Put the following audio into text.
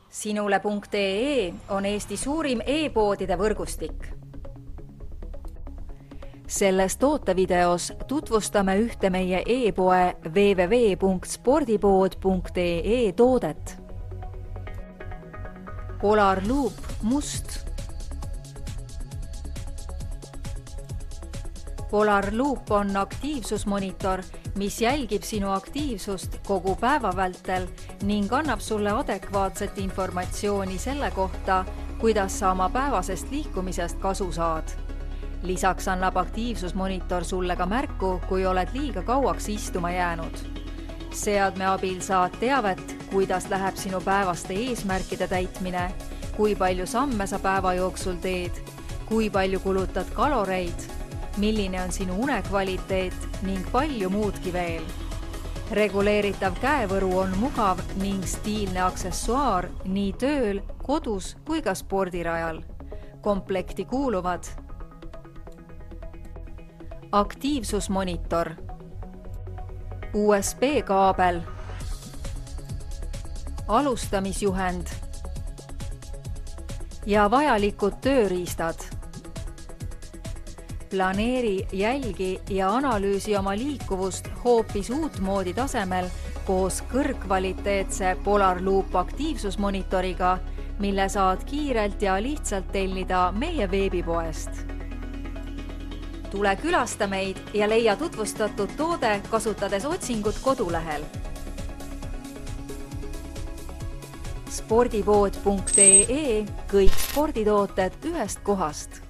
Sinule.ee on Eesti suurim e-poodide võrgustik. Selles tootevideos tutvustame ühte meie e-poe www.spordipood.ee toodet. Polar Loop must. Polar Loop on aktiivsusmonitor, mis jälgib sinu aktiivsust kogu päeva vältel ning annab sulle adekvaatset informatsiooni selle kohta, kuidas sa oma päevasest liikumisest kasu saad. Lisaks annab aktiivsusmonitor sulle ka märku, kui oled liiga kauaks istuma jäänud. Seadme abil saad teavet, kuidas läheb sinu päevaste eesmärkide täitmine, kui palju samme sa päeva jooksul teed, kui palju kulutad kaloreid, milline on sinu unekvaliteet ning palju muudki veel. Reguleeritav käevõru on mugav ning stiilne aksessuaar nii tööl, kodus kui ka spordirajal. Komplekti kuuluvad aktiivsusmonitor, USB-kaabel, alustamisjuhend ja vajalikud tööriistad. Planeeri, jälgi ja analüüsi oma liikuvust hoopis uutmoodi tasemel koos kõrgkvaliteetse Polar Loop aktiivsusmonitoriga, mille saad kiirelt ja lihtsalt tellida meie veebipoest. Tule külasta meid ja leia tutvustatud toode kasutades otsingut kodulehel. Spordipood.ee, kõik sporditooted ühest kohast.